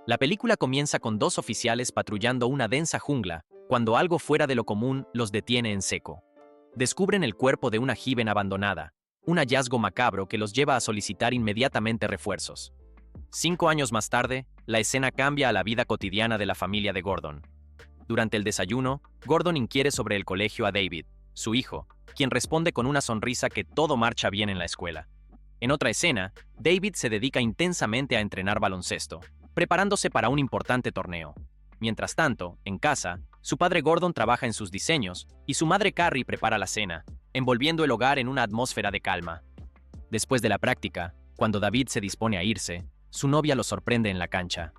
La película comienza con dos oficiales patrullando una densa jungla, cuando algo fuera de lo común los detiene en seco. Descubren el cuerpo de una joven abandonada, un hallazgo macabro que los lleva a solicitar inmediatamente refuerzos. 5 años más tarde, la escena cambia a la vida cotidiana de la familia de Gordon. Durante el desayuno, Gordon inquiere sobre el colegio a David, su hijo, quien responde con una sonrisa que todo marcha bien en la escuela. En otra escena, David se dedica intensamente a entrenar baloncesto, preparándose para un importante torneo. Mientras tanto, en casa, su padre Gordon trabaja en sus diseños y su madre Carrie prepara la cena, envolviendo el hogar en una atmósfera de calma. Después de la práctica, cuando David se dispone a irse, su novia lo sorprende en la cancha.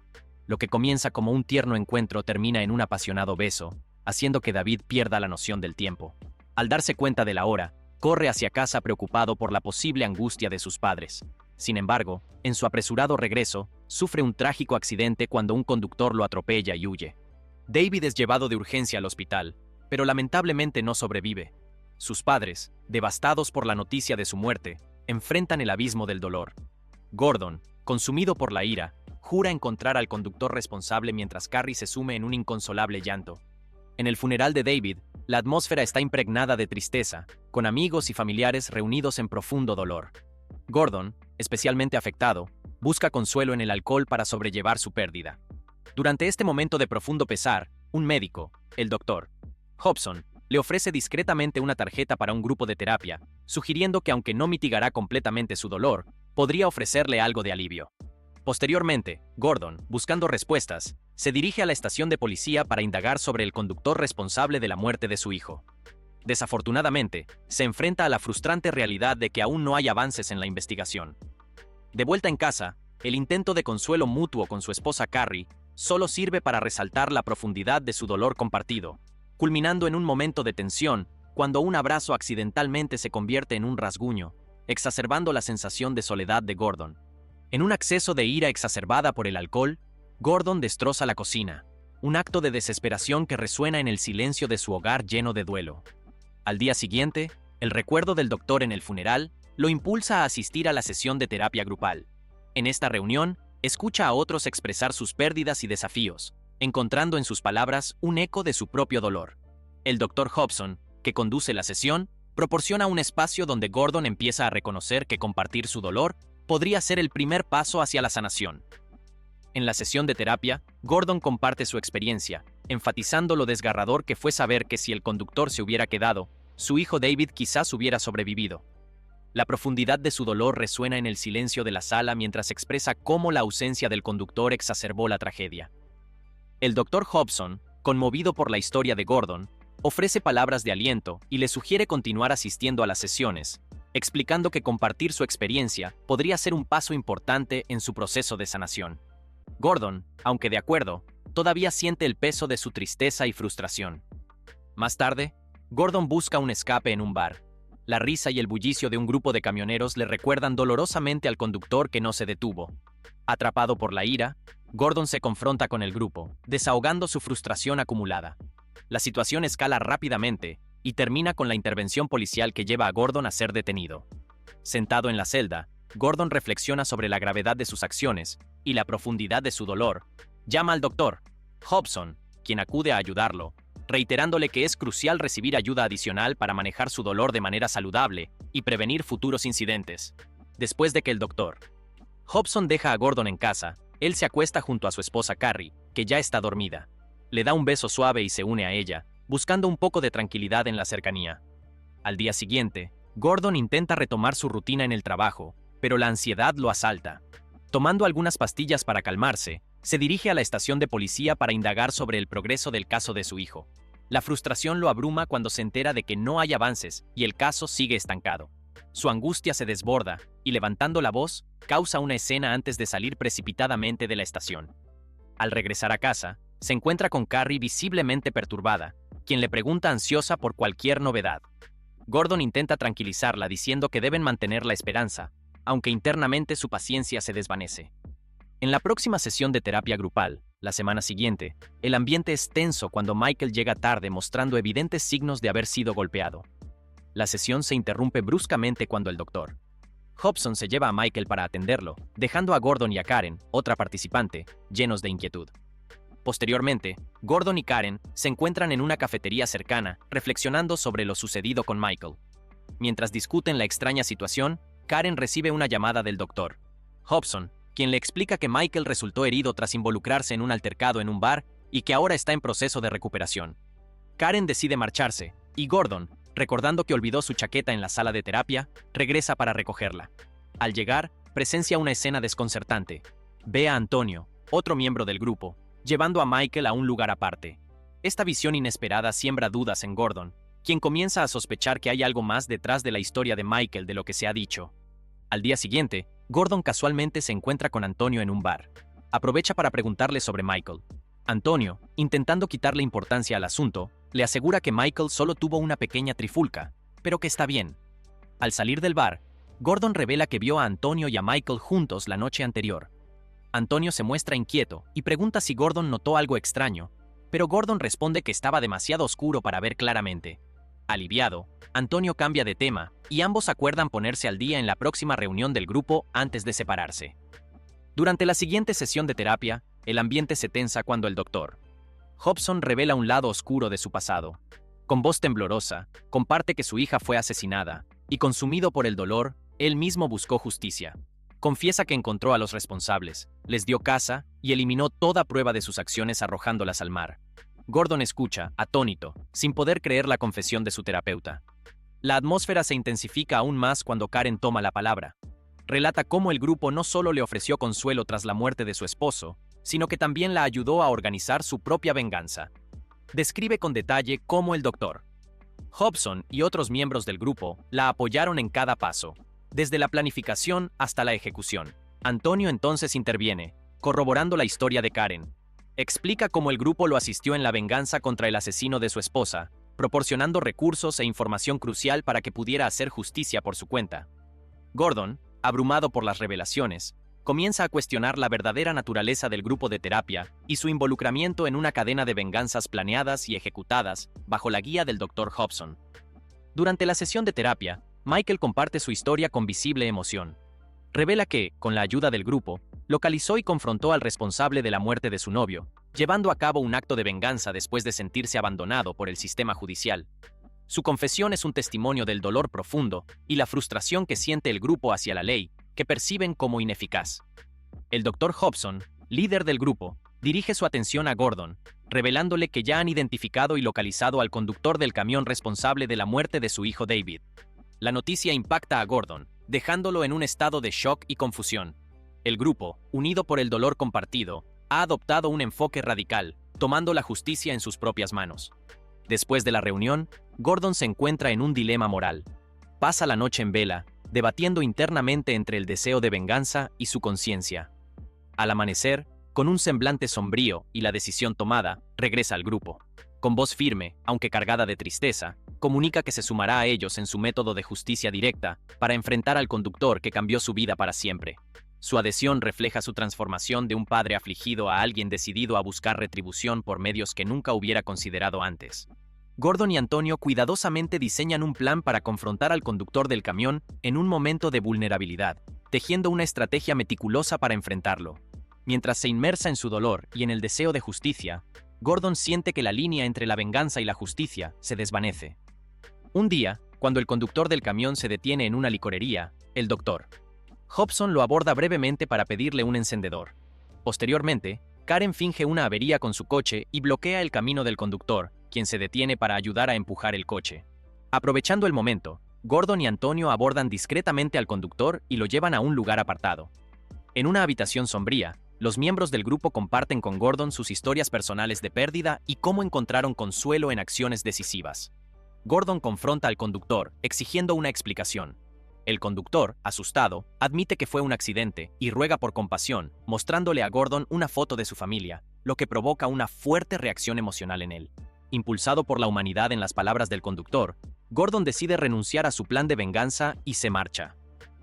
Lo que comienza como un tierno encuentro termina en un apasionado beso, haciendo que David pierda la noción del tiempo. Al darse cuenta de la hora, corre hacia casa preocupado por la posible angustia de sus padres. Sin embargo, en su apresurado regreso, sufre un trágico accidente cuando un conductor lo atropella y huye. David es llevado de urgencia al hospital, pero lamentablemente no sobrevive. Sus padres, devastados por la noticia de su muerte, enfrentan el abismo del dolor. Gordon, consumido por la ira, jura encontrar al conductor responsable mientras Carrie se sume en un inconsolable llanto. En el funeral de David, la atmósfera está impregnada de tristeza, con amigos y familiares reunidos en profundo dolor. Gordon, especialmente afectado, busca consuelo en el alcohol para sobrellevar su pérdida. Durante este momento de profundo pesar, un médico, el Dr. Hobson, le ofrece discretamente una tarjeta para un grupo de terapia, sugiriendo que aunque no mitigará completamente su dolor, podría ofrecerle algo de alivio. Posteriormente, Gordon, buscando respuestas, se dirige a la estación de policía para indagar sobre el conductor responsable de la muerte de su hijo. Desafortunadamente, se enfrenta a la frustrante realidad de que aún no hay avances en la investigación. De vuelta en casa, el intento de consuelo mutuo con su esposa Carrie solo sirve para resaltar la profundidad de su dolor compartido, culminando en un momento de tensión cuando un abrazo accidentalmente se convierte en un rasguño, exacerbando la sensación de soledad de Gordon. En un acceso de ira exacerbada por el alcohol, Gordon destroza la cocina, un acto de desesperación que resuena en el silencio de su hogar lleno de duelo. Al día siguiente, el recuerdo del doctor en el funeral lo impulsa a asistir a la sesión de terapia grupal. En esta reunión, escucha a otros expresar sus pérdidas y desafíos, encontrando en sus palabras un eco de su propio dolor. El Dr. Hobson, que conduce la sesión, proporciona un espacio donde Gordon empieza a reconocer que compartir su dolor podría ser el primer paso hacia la sanación. En la sesión de terapia, Gordon comparte su experiencia, enfatizando lo desgarrador que fue saber que si el conductor se hubiera quedado, su hijo David quizás hubiera sobrevivido. La profundidad de su dolor resuena en el silencio de la sala mientras expresa cómo la ausencia del conductor exacerbó la tragedia. El Dr. Hobson, conmovido por la historia de Gordon, ofrece palabras de aliento y le sugiere continuar asistiendo a las sesiones, explicando que compartir su experiencia podría ser un paso importante en su proceso de sanación. Gordon, aunque de acuerdo, todavía siente el peso de su tristeza y frustración. Más tarde, Gordon busca un escape en un bar. La risa y el bullicio de un grupo de camioneros le recuerdan dolorosamente al conductor que no se detuvo. Atrapado por la ira, Gordon se confronta con el grupo, desahogando su frustración acumulada. La situación escala rápidamente y termina con la intervención policial que lleva a Gordon a ser detenido. Sentado en la celda, Gordon reflexiona sobre la gravedad de sus acciones y la profundidad de su dolor. Llama al doctor Hobson, quien acude a ayudarlo, reiterándole que es crucial recibir ayuda adicional para manejar su dolor de manera saludable y prevenir futuros incidentes. Después de que el doctor Hobson deja a Gordon en casa, él se acuesta junto a su esposa Carrie, que ya está dormida. Le da un beso suave y se une a ella, buscando un poco de tranquilidad en la cercanía. Al día siguiente, Gordon intenta retomar su rutina en el trabajo, pero la ansiedad lo asalta. Tomando algunas pastillas para calmarse, se dirige a la estación de policía para indagar sobre el progreso del caso de su hijo. La frustración lo abruma cuando se entera de que no hay avances y el caso sigue estancado. Su angustia se desborda y, levantando la voz, causa una escena antes de salir precipitadamente de la estación. Al regresar a casa, se encuentra con Carrie visiblemente perturbada, quien le pregunta ansiosa por cualquier novedad. Gordon intenta tranquilizarla diciendo que deben mantener la esperanza, aunque internamente su paciencia se desvanece. En la próxima sesión de terapia grupal, la semana siguiente, el ambiente es tenso cuando Michael llega tarde mostrando evidentes signos de haber sido golpeado. La sesión se interrumpe bruscamente cuando el Dr. Hobson se lleva a Michael para atenderlo, dejando a Gordon y a Karen, otra participante, llenos de inquietud. Posteriormente, Gordon y Karen se encuentran en una cafetería cercana, reflexionando sobre lo sucedido con Michael. Mientras discuten la extraña situación, Karen recibe una llamada del doctor Hobson, quien le explica que Michael resultó herido tras involucrarse en un altercado en un bar y que ahora está en proceso de recuperación. Karen decide marcharse, y Gordon, recordando que olvidó su chaqueta en la sala de terapia, regresa para recogerla. Al llegar, presencia una escena desconcertante. Ve a Antonio, otro miembro del grupo, llevando a Michael a un lugar aparte. Esta visión inesperada siembra dudas en Gordon, quien comienza a sospechar que hay algo más detrás de la historia de Michael de lo que se ha dicho. Al día siguiente, Gordon casualmente se encuentra con Antonio en un bar. Aprovecha para preguntarle sobre Michael. Antonio, intentando quitarle importancia al asunto, le asegura que Michael solo tuvo una pequeña trifulca, pero que está bien. Al salir del bar, Gordon revela que vio a Antonio y a Michael juntos la noche anterior. Antonio se muestra inquieto y pregunta si Gordon notó algo extraño, pero Gordon responde que estaba demasiado oscuro para ver claramente. Aliviado, Antonio cambia de tema y ambos acuerdan ponerse al día en la próxima reunión del grupo antes de separarse. Durante la siguiente sesión de terapia, el ambiente se tensa cuando el doctor Hobson revela un lado oscuro de su pasado. Con voz temblorosa, comparte que su hija fue asesinada, y consumido por el dolor, él mismo buscó justicia. Confiesa que encontró a los responsables, les dio caza y eliminó toda prueba de sus acciones arrojándolas al mar. Gordon escucha, atónito, sin poder creer la confesión de su terapeuta. La atmósfera se intensifica aún más cuando Karen toma la palabra. Relata cómo el grupo no solo le ofreció consuelo tras la muerte de su esposo, sino que también la ayudó a organizar su propia venganza. Describe con detalle cómo el doctor Hobson y otros miembros del grupo la apoyaron en cada paso, desde la planificación hasta la ejecución. Antonio entonces interviene, corroborando la historia de Karen. Explica cómo el grupo lo asistió en la venganza contra el asesino de su esposa, proporcionando recursos e información crucial para que pudiera hacer justicia por su cuenta. Gordon, abrumado por las revelaciones, comienza a cuestionar la verdadera naturaleza del grupo de terapia y su involucramiento en una cadena de venganzas planeadas y ejecutadas bajo la guía del Dr. Hobson. Durante la sesión de terapia, Michael comparte su historia con visible emoción. Revela que, con la ayuda del grupo, localizó y confrontó al responsable de la muerte de su novio, llevando a cabo un acto de venganza después de sentirse abandonado por el sistema judicial. Su confesión es un testimonio del dolor profundo y la frustración que siente el grupo hacia la ley, que perciben como ineficaz. El Dr. Hobson, líder del grupo, dirige su atención a Gordon, revelándole que ya han identificado y localizado al conductor del camión responsable de la muerte de su hijo David. La noticia impacta a Gordon, dejándolo en un estado de shock y confusión. El grupo, unido por el dolor compartido, ha adoptado un enfoque radical, tomando la justicia en sus propias manos. Después de la reunión, Gordon se encuentra en un dilema moral. Pasa la noche en vela, debatiendo internamente entre el deseo de venganza y su conciencia. Al amanecer, con un semblante sombrío y la decisión tomada, regresa al grupo. Con voz firme, aunque cargada de tristeza, comunica que se sumará a ellos en su método de justicia directa para enfrentar al conductor que cambió su vida para siempre. Su adhesión refleja su transformación de un padre afligido a alguien decidido a buscar retribución por medios que nunca hubiera considerado antes. Gordon y Antonio cuidadosamente diseñan un plan para confrontar al conductor del camión en un momento de vulnerabilidad, tejiendo una estrategia meticulosa para enfrentarlo. Mientras se inmersa en su dolor y en el deseo de justicia, Gordon siente que la línea entre la venganza y la justicia se desvanece. Un día, cuando el conductor del camión se detiene en una licorería, el Dr. Hobson lo aborda brevemente para pedirle un encendedor. Posteriormente, Karen finge una avería con su coche y bloquea el camino del conductor, quien se detiene para ayudar a empujar el coche. Aprovechando el momento, Gordon y Antonio abordan discretamente al conductor y lo llevan a un lugar apartado. En una habitación sombría, los miembros del grupo comparten con Gordon sus historias personales de pérdida y cómo encontraron consuelo en acciones decisivas. Gordon confronta al conductor, exigiendo una explicación. El conductor, asustado, admite que fue un accidente y ruega por compasión, mostrándole a Gordon una foto de su familia, lo que provoca una fuerte reacción emocional en él. Impulsado por la humanidad en las palabras del conductor, Gordon decide renunciar a su plan de venganza y se marcha.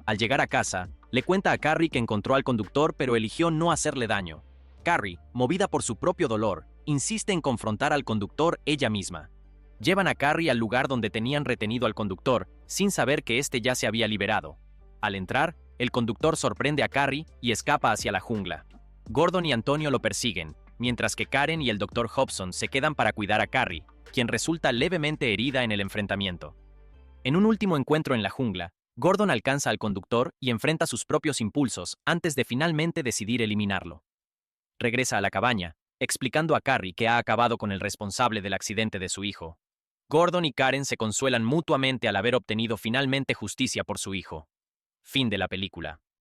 Al llegar a casa, le cuenta a Carrie que encontró al conductor pero eligió no hacerle daño. Carrie, movida por su propio dolor, insiste en confrontar al conductor ella misma. Llevan a Carrie al lugar donde tenían retenido al conductor, sin saber que éste ya se había liberado. Al entrar, el conductor sorprende a Carrie y escapa hacia la jungla. Gordon y Antonio lo persiguen, mientras que Karen y el Dr. Hobson se quedan para cuidar a Carrie, quien resulta levemente herida en el enfrentamiento. En un último encuentro en la jungla, Gordon alcanza al conductor y enfrenta sus propios impulsos antes de finalmente decidir eliminarlo. Regresa a la cabaña, explicando a Carrie que ha acabado con el responsable del accidente de su hijo. Gordon y Karen se consuelan mutuamente al haber obtenido finalmente justicia por su hijo. Fin de la película.